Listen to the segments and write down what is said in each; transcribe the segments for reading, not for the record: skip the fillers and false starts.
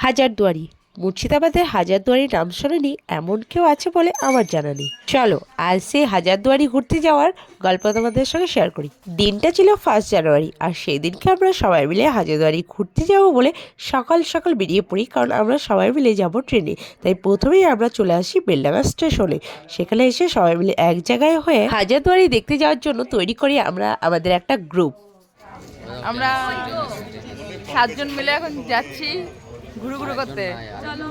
হাজারদুয়ারি। মুর্শিদাবাদের হাজারদুয়ারি নাম শোনেনি এমন কেউ আছে বলে আমার জানা নেই। চলো আজ সেই হাজারদুয়ারি ঘুরতে যাওয়ার গল্প তোমাদের সঙ্গে শেয়ার করি। দিনটা ছিল 1 জানুয়ারি, আর সেই দিনকে আমরা সবাই মিলে হাজারদুয়ারি ঘুরতে যাব বলে সকাল সকাল বেরিয়ে পড়ি, কারণ আমরা সবাই মিলে যাব ট্রেনে। তাই প্রথমেই আমরা চলে আসি বেলডাঙ্গা স্টেশনে। সেখানে এসে সবাই মিলে এক জায়গায় হয়ে হাজারদুয়ারি দেখতে যাওয়ার জন্য তৈরি করি আমরা আমাদের একটা গ্রুপ। আমরা 7 জন মিলে এখন যাচ্ছি ঘুরু ঘুরু করতে।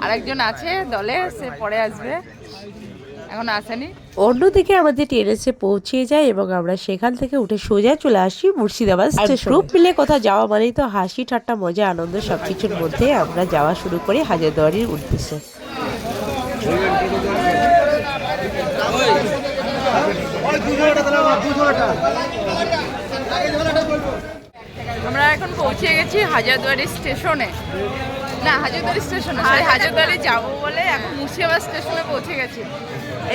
আরেকজন আছে দলে, সে পরে আসবে, এখন আসেনি। অন্যদিকে আমাদের ট্রেন এসে পৌঁছে যায় এবং আমরা সেখান থেকে উঠে সোজা চলে আসি মুর্শিদাবাদ স্টেশন। গ্রুপ মিলে কোথাও যাওয়া মানেই তো হাসি ঠাট্টা মজা আনন্দ সবকিছুর মধ্যে আমরা যাওয়া শুরু করি হাজারদুয়ারির উদ্দেশ্যে। আমরা এখন পৌঁছে গেছি হাজারদুয়ারি স্টেশনে। না, হাজারদুয়ারি স্টেশনে হাজারদুয়ারি যাবো বলে এখন মুর্শিদাবাদ স্টেশনে পৌঁছে গেছি।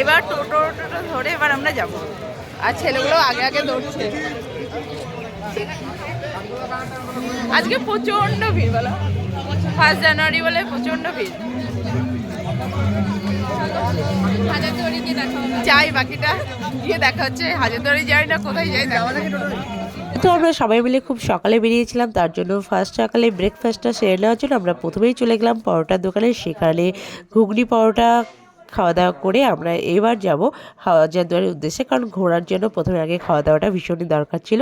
এবার টোটো ধরে এবার আমরা যাব, আর ছেলেগুলো আগে আগে দৌড়ছে। আজকে প্রচণ্ড ভিড়, বলো 1 জানুয়ারি বলে প্রচণ্ড ভিড়। হাজারদুয়ারি গিয়ে দেখা যাই, বাকিটা গিয়ে দেখা হচ্ছে। হাজারদুয়ারি যাই না কোথায় যাই দেখা। তো আমরা সবাই মিলে খুব সকালে বেরিয়েছিলাম, তার জন্য ফার্স্ট সকালে ব্রেকফাস্টটা সেরে নেওয়ার জন্য আমরা প্রথমেই চলে গেলাম পরোটার দোকানে। সেখানে ঘুগনি পরোটা খাওয়া দাওয়া করে আমরা এবার যাব হাজারদুয়ারির উদ্দেশ্যে, কারণ ঘোরার জন্য প্রথমে আগে খাওয়া দাওয়াটা ভীষণই দরকার ছিল।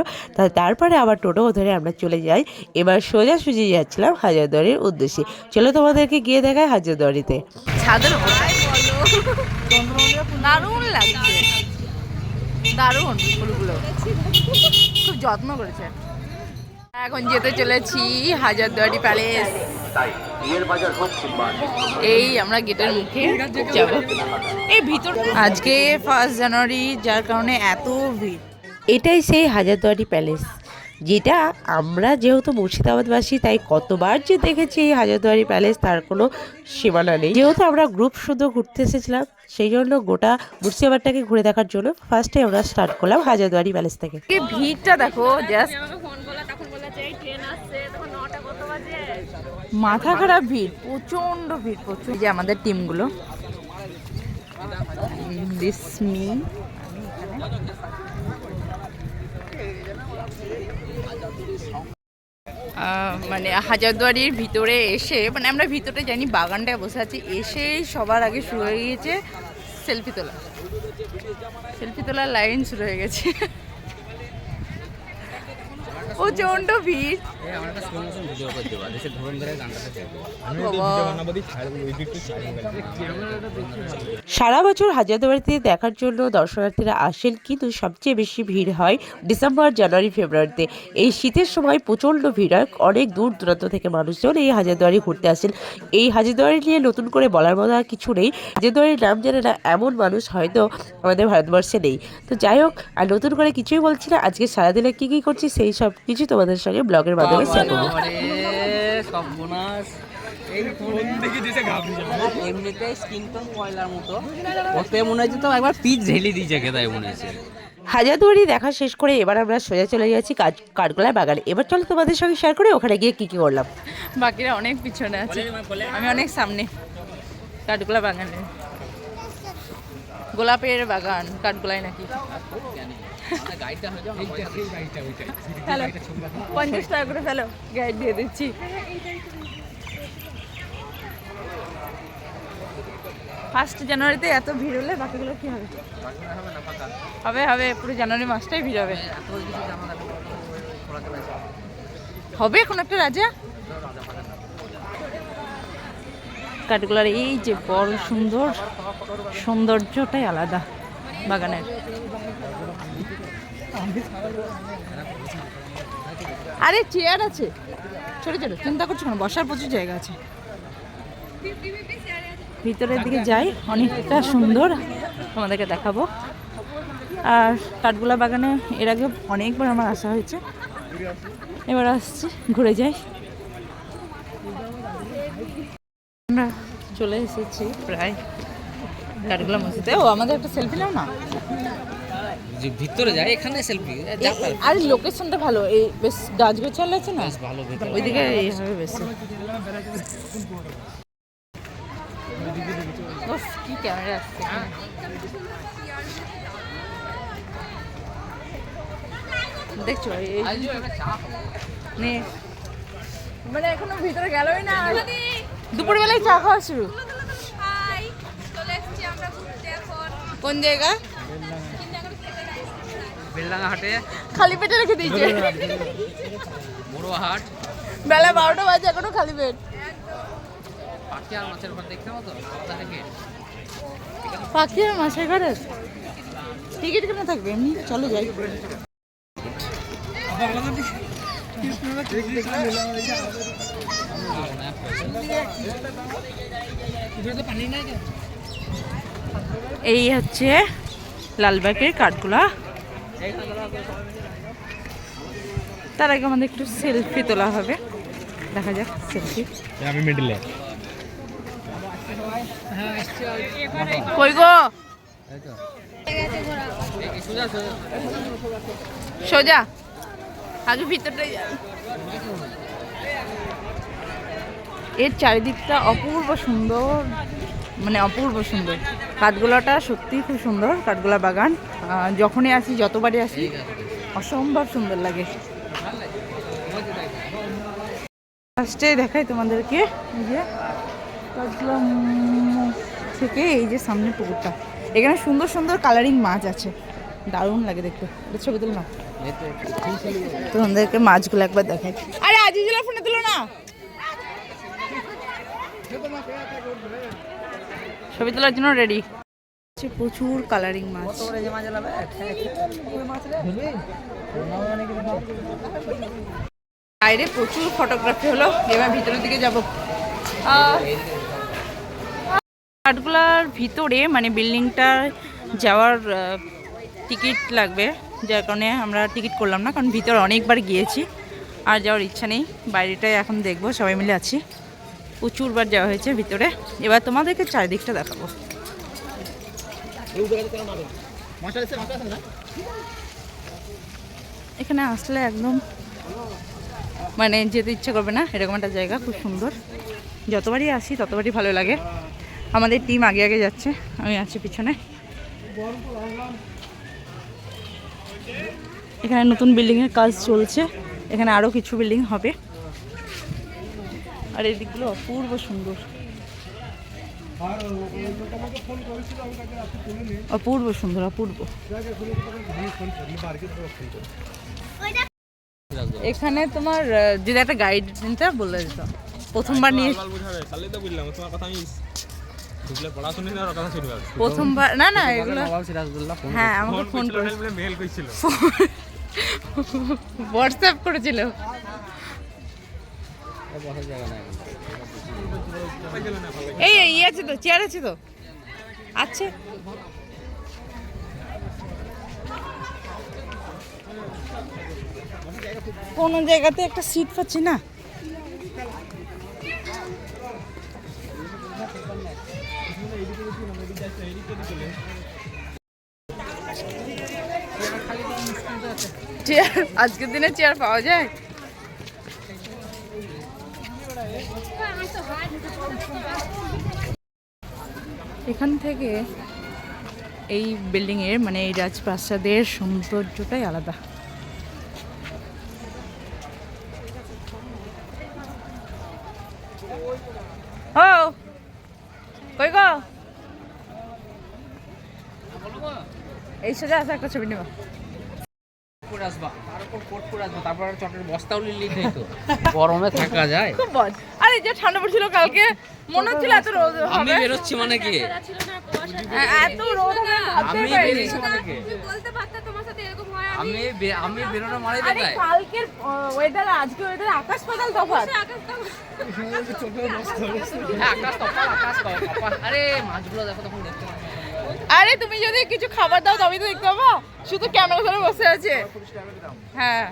তারপরে আবার টোটো ধরে আমরা চলে যাই। এবার সোজাসুজি যাচ্ছিলাম হাজারদুয়ারির উদ্দেশ্যে। চলো তোমাদেরকে গিয়ে দেখায় হাজারদুয়ারিতে। ছাদের দারুণ লাগছে, দারুণ ফুলগুলো খুব যত্ন করেছে। এখন যেতে চলেছি হাজারদুয়ারি প্যালেস। এই আমরা গেটের মুখে যাব। এই ভিতর আজকে 1 জানুয়ারি, যার কারণে এত ভিড়। এটাই সেই হাজারদুয়ারি প্যালেস, যেটা আমরা যেহেতু মুর্শিদাবাদবাসী তাই কতবার যে দেখেছি এই হাজারদুয়ারি প্যালেস তার কোনো সীমানা নেই। যেহেতু আমরা গ্রুপ শুধু ঘুরতে এসেছিলাম, সেই জন্য গোটা মুর্শিদাবাদটাকে ঘুরে দেখার জন্য ফার্স্টে আমরা স্টার্ট করলাম হাজারদুয়ারি প্যালেস থেকে। এই ভিড়টা দেখো, জাস্ট মাথা খারাপ ভিড়, প্রচন্ড ভিড়, প্রচুর। যে আমাদের টিমগুলো, মানে হাজারদুয়ারির ভিতরে এসে, মানে আমরা ভিতরে জানি বাগানটায় বসে আছি, এসেই সবার আগে শুরু হয়ে গিয়েছে সেলফি তোলার লাইন শুরু হয়ে গেছে। প্রচন্ড ভিড়। সারা বছর হাজারদুয়ারিতে দেখার জন্য দর্শনার্থীরা আসেন, কিন্তু সবচেয়ে বেশি ভিড় হয় ডিসেম্বর, জানুয়ারি, ফেব্রুয়ারিতে। এই শীতের সময় প্রচণ্ড ভিড় হয়, অনেক দূর দূরান্ত থেকে মানুষজন এই হাজারদুয়ারি ঘুরতে আসেন। এই হাজারদুয়ারি নিয়ে নতুন করে বলার মতো আর কিছু নেই। হাজারদুয়ারির নাম জানে না এমন মানুষ হয়তো আমাদের ভারতবর্ষে নেই। তো যাই হোক, আর নতুন করে কিছুই বলছি না। আজকে সারাদিনে কী কী করছি সেই সব কিছু তোমাদের সঙ্গে ব্লগের মাধ্যমে শেয়ার করবো। হাজারদুয়ারি দেখা শেষ করে এবার আমরা সোজা চলে যাচ্ছি কাঠগোলা বাগানে। এবার চলো তোমাদের সঙ্গে শেয়ার করে ওখানে গিয়ে কী কী করলাম। বাকিরা অনেক পিছনে আছে, আমি অনেক সামনে। কাঠগোলা বাগানে, গোলাপের বাগান কাঠগোলায় নাকি। হ্যালো, 50 টাকা করে ফেলো, গাইড দিয়ে দিচ্ছি। ফার্স্ট জানুয়ারিতে এত ভিড় হলে বাকিগুলো কি হবে? হবে পুরো জানুয়ারি মাসটাই ভিড় হবে। হবে এখন একটা রাজা। কাঠগোলার এই যে বড় সৌন্দর্যটাই আলাদা বাগানের। আরে চেয়ার আছে ছোট ছোট, চিন্তা করছো কেন? বসার প্রচুর জায়গা আছে। ভিতরের দিকে যাই, অনেকটা সুন্দর, তোমাদেরকে দেখাবো। আর কাঠগোলা বাগানে এর আগে অনেকবার আমার আসা হয়েছে, এবার আসছি, ঘুরে যাই। আমরা চলে এসেছি প্রায় কাঠগোলা মসজিদে। ও আমাদের একটা সেলফি নাও না। ভিতরে যাই, এখানে সেলফি আর লোকেশনটা ভালো, এই বেশ গাছগোছাল আছে না, বেশ ভালো ভিতরে। ওইদিকে এই হবে বেশি। উফ, কি ক্যামেরা আসছে এখানে। দেখছো নে, মানে এখনো ভিতরে গেলই না, দুপুরবেলায় চা খাওয়া শুরু। কোন জায়গা? বেলডাঙ্গা হাটে খালি পেটে রেখে দিয়েছে, বড় হাট, বেলা 12টা বাজে এখনো খালি পেট। পাখি আর মাছের ঘর দেখতে মতো কোথা থেকে? পাখি আর মাছের ঘরে টিকিট কেন থাকবে? এমনি চলো যাই। এই হচ্ছে লালবাগের কাঠগোলা। তার আগে আমাদের একটু সেলফি তোলা হবে, দেখা যাক সেলফি। আমি মিডলে কই গো সোজা, আগে ভিতরটাই যাই। এর চারিদিকটা অপূর্ব সুন্দর, মানে অপূর্ব সুন্দর। কাঠগোলাটা সত্যিই খুব সুন্দর, কাঠগোলা বাগান। যখনই আসি, যতবারই আসি, অসম্ভব সুন্দর লাগে। ফার্স্টে দেখাই তোমাদেরকে, এই যে কাঠগোলা থেকে এই যে সামনে পুকুরটা, এখানে সুন্দর সুন্দর কালারিং মাছ আছে, দারুণ লাগে দেখতে। ছবি তুলো না, তোমাদেরকে মাছগুলো একবার দেখাই। আরে আজিজুল ফোনে তুলো না, ছবি তোলার জন্য রেডি। প্রচুর কালারিং মাছ। বাইরে প্রচুর ফটোগ্রাফি হলো, এবার ভিতরের দিকে যাব। কাঠগোলার ভিতরে মানে বিল্ডিংটা যাওয়ার টিকিট লাগবে, যার কারণে আমরা টিকিট করলাম না, কারণ ভিতরে অনেকবার গিয়েছি আর যাওয়ার ইচ্ছা নেই। বাইরেটাই এখন দেখবো, সবাই মিলে আছি, প্রচুরবার যাওয়া হয়েছে ভিতরে। এবার তোমাদেরকে চারিদিকটা দেখাবো। এখানে আসলে একদম মানে যেতে ইচ্ছা করবে না, এরকম একটা জায়গা, খুব সুন্দর। যতবারই আসি ততবারই ভালো লাগে। আমাদের টিম আগে আগে যাচ্ছে, আমি আছি পিছনে। এখানে নতুন বিল্ডিংয়ের কাজ চলছে, এখানে আরও কিছু বিল্ডিং হবে। আর এই দিকগুলো অপূর্ব সুন্দর, অপূর্ব সুন্দর, অপূর্ব। এখানে তোমার যদি একটা গাইড নিতে বলে দিত, প্রথমবার নিয়ে প্রথমবার না না এগুলো, হ্যাঁ আমাকে ফোন করে হোয়াটসঅ্যাপ করেছিল। এই ইয়ে আছে তো, চেয়ার আছে তো, আছে। কোনো জায়গাতে একটা সিট পাচ্ছি না। চেয়ার আজকের দিনে চেয়ার পাওয়া যায়? এখান থেকে এই বিল্ডিংয়ের মানে এই রাজপ্রাসাদের সৌন্দর্যটাই আলাদা। ও কই গো, এই সোজা আছে, একটা ছবি নেবা। তারপর চটের বস্তাও লিলি তো গরমে থাকা যায়। আরে যে ঠান্ডা পড়ছিল কালকে, মনে হচ্ছিল এত রোদ হবে। আমি বেরোচ্ছি মানে কি, এত রোদ হবে আমি বেরিয়েছি মানে কি, বলতে পারতা তোমার সাথে এরকম হয়। আমি বেরোনো মানে আরে কালকের ওয়েদার আজকে ওয়েদার আকাশ পাতাল তফাৎ। আকাশ তফাৎ, আকাশ তফাৎ। আরে মাছগুলো দেখো তখন দেখতে পাচ্ছি। আরে তুমি যদি কিছু খাবার দাও তবেই তো দেখতে পাবো, শুধু ক্যামেরা ধরে বসে আছে। হ্যাঁ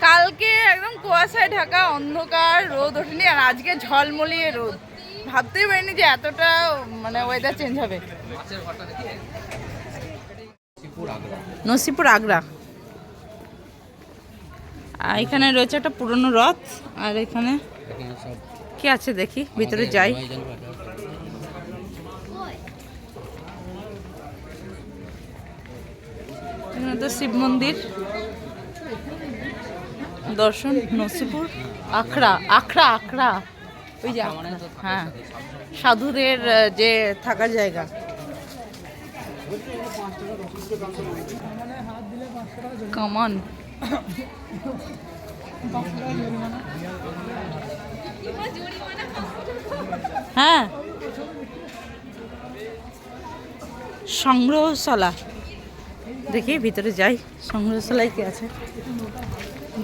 কালকে একদম কুয়াশায় ঢাকা অন্ধকার, রোদ ওঠেনি, আর আজকে ঝলমলিয়ে রোদ। ভাবতেই পারিনি যে এতটা মানে ওয়েদার চেঞ্জ হবে। মাছের ঘরটা দেখি নসিপুর আগ্রা। আর এখানে রয়েছে একটা পুরনো রথ। আর এখানে কি আছে দেখি, ভিতরে যাই। এখানে তো শিব মন্দির দর্শন। নসিপুর আখড়া, আখড়া আখড়া ওই যে হ্যাঁ, সাধুদের যে থাকার জায়গা। কামান, হ্যাঁ, সংগ্রহশালা। দেখি ভিতরে যাই, সংগ্রহশালায় কি আছে।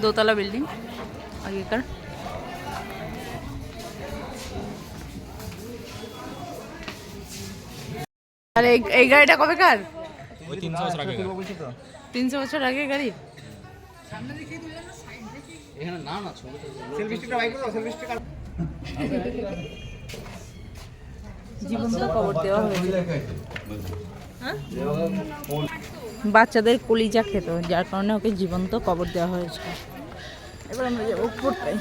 দোতলা বিল্ডিং আগেকার। আর এই গাড়িটা কবেকার? 300 বছর আগে গাড়ি। জীবন্ত কবর দেওয়া হয়েছে। বাচ্চাদের কলিজা খেত, যার কারণে ওকে জীবন্ত কবর দেওয়া হয়েছে। এবার আমরা যাবো উপরটাই।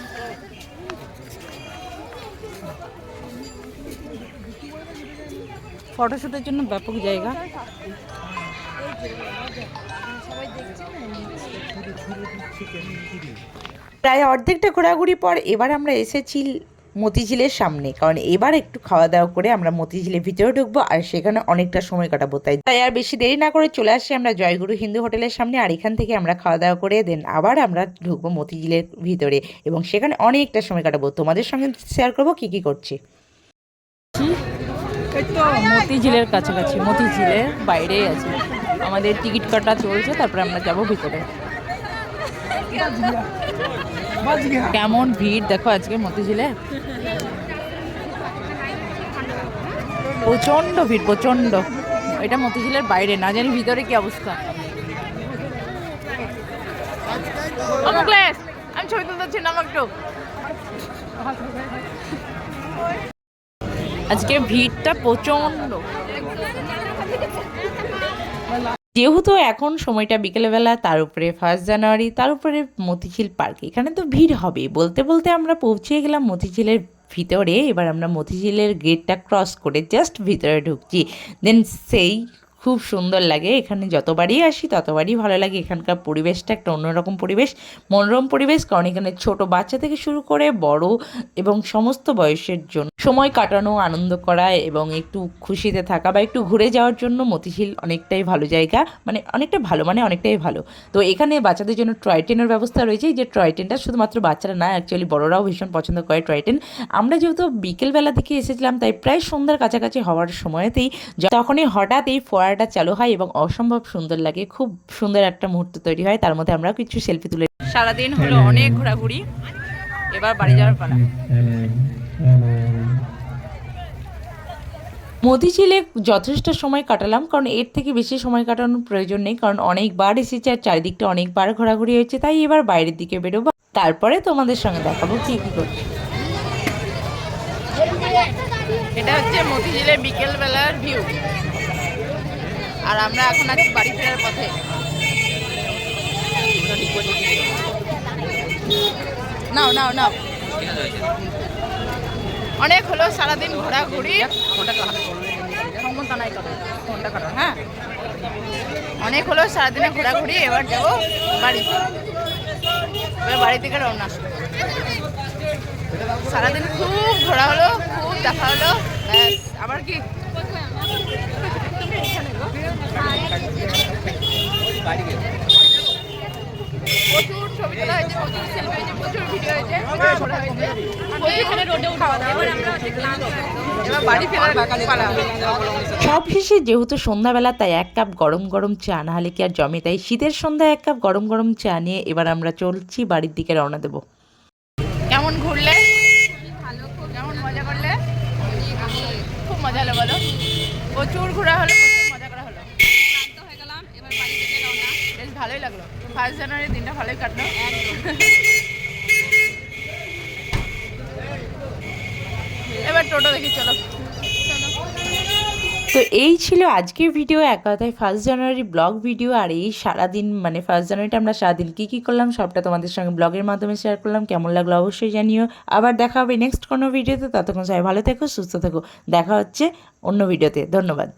ফটোশুটের জন্য ব্যাপক জায়গা। প্রায় অর্ধেকটা ঘোরাঘুরি পর এবার আমরা এসেছি মতিঝিলের সামনে, কারণ এবার একটু খাওয়া দাওয়া করে আমরা মতিঝিলের ভিতরে ঢুকবো আর সেখানে অনেকটা সময় কাটাবো। তাই আর বেশি দেরি না করে চলে আসছি আমরা জয়গুরু হিন্দু হোটেলের সামনে। আর এখান থেকে আমরা খাওয়া দাওয়া করে দেন আবার আমরা ঢুকবো মতিঝিলের ভিতরে এবং সেখানে অনেকটা সময় কাটাবো। তোমাদের সঙ্গে শেয়ার করবো কি কি করছি। মতিঝিলের কাছাকাছি, মতিঝিলের বাইরেই আছে। আমাদের টিকিট কাটা চলছে, তারপরে আমরা যাব ভিতরে। কেমন ভিড় দেখো আজকে মতিঝিলে, প্রচন্ড ভিড়, প্রচন্ড। এটা মতিঝিলের বাইরে, না জানি ভিতরে কি অবস্থা। আমি ছবি তুলতে পারছি না একটু। আজকে ভিড়টা প্রচন্ড। যেহেতু এখন সময়টা বিকেলবেলা, তার উপরে 1 জানুয়ারি, তার উপরে মতিঝিল পার্ক, এখানে তো ভিড় হবে। বলতে বলতে আমরা পৌঁছে গেলাম মতিঝিলের ভিতরে। এবার আমরা মতিঝিলের গেটটা ক্রস করে জাস্ট ভিতরে ঢুকছি। দেন সেই খুব সুন্দর লাগে এখানে, যতবারই আসি ততবারই ভালো লাগে। এখানকার পরিবেশটা একটা অন্যরকম পরিবেশ, মনোরম পরিবেশ। কারণ এখানে ছোট বাচ্চা থেকে শুরু করে বড় এবং সমস্ত বয়সের জন্য সময় কাটানো, আনন্দ করা এবং একটু খুশিতে থাকা বা একটু ঘুরে যাওয়ার জন্য মতিঝিল অনেকটাই ভালো জায়গা। মানে অনেকটাই ভালো। তো এখানে বাচ্চাদের জন্য টয় ট্রেনের ব্যবস্থা রয়েছে। যে টয় ট্রেনটা শুধুমাত্র বাচ্চারা না, অ্যাকচুয়ালি বড়রাও ভীষণ পছন্দ করে টয় ট্রেন। আমরা যেহেতু বিকেলবেলা দিকে এসেছিলাম, তাই প্রায় সন্ধ্যার কাছাকাছি হওয়ার সময়তেই তখনই হঠাৎ এই ফোয়ারাটা চালু হয় এবং অসম্ভব সুন্দর লাগে। খুব সুন্দর একটা মুহূর্ত তৈরি হয়। তার মধ্যে আমরা কিছু সেলফি তুলে। সারাদিন হলো অনেক ঘোরাঘুরি, এবার বাড়ি যাওয়ার পালা। মতিঝিলে যথেষ্ট সময় কাটালাম, কারণ এর থেকে বেশি সময় কাটানোর প্রয়োজন নেই। কারণ অনেকবার এসেছি আর চারিদিকটা অনেকবার ঘোরাঘুরি হয়েছে। তাই এবার বাইরের দিকে বেরোবো, তারপরে তোমাদের সঙ্গে দেখাবো কি কি করছি। এটা হচ্ছে মতিঝিলের বিকেলবেলার ভিউ। আর আমরা এখন আছি বাড়ি ফেরার পথে। নাও নাও নাও, অনেক হলো সারাদিন ঘোরাঘুরি। হ্যাঁ, অনেক হলো সারাদিনে ঘোরাঘুরি। এবার যাবো বাড়ি। এবার বাড়ি থেকে রওনা। সারাদিন খুব ঘোরা হলো, খুব দেখা হলো। ব্যাস, আবার কি প্রচুর ছবি তোলা হয়েছে, প্রচুর সেলফি হয়েছে, প্রচুর ভিডিও হয়েছে, ঘোরা হয়েছে। এখানে রোডেও খাওয়া দাওয়া। এবার বাড়ি ফেরার পালা। সব শেষে যেহেতু সন্ধ্যাবেলা, তাই 1 কাপ গরম গরম চা না হলে কি আর জমে। তাই শীতের সন্ধ্যায় 1 কাপ গরম গরম চা নিয়ে এবার আমরা চলছি বাড়ির দিকে রওনা দেবো। কেমন ঘুরলে? কেমন মজা করলে? খুব মজা হলো বলো। প্রচুর ঘোরা হলো, প্রচুর মজা করা হলো। বেশ ভালোই লাগলো। 1 জানুয়ারি দিনটা ভালোই কাটলো। এবার টোটো দেখি, চলো। তো এই ছিল আজকের ভিডিও, এক কথায় 1 জানুয়ারি ব্লগ ভিডিও। আর এই সারাদিন মানে 1 জানুয়ারিটা আমরা সারাদিন কী করলাম সবটা তোমাদের সঙ্গে ব্লগের মাধ্যমে শেয়ার করলাম। কেমন লাগলো অবশ্যই জানিও। আবার দেখা হবে নেক্সট কোনো ভিডিওতে। ততক্ষণ সবাই ভালো থেকো, সুস্থ থেকো। দেখা হচ্ছে অন্য ভিডিওতে। ধন্যবাদ।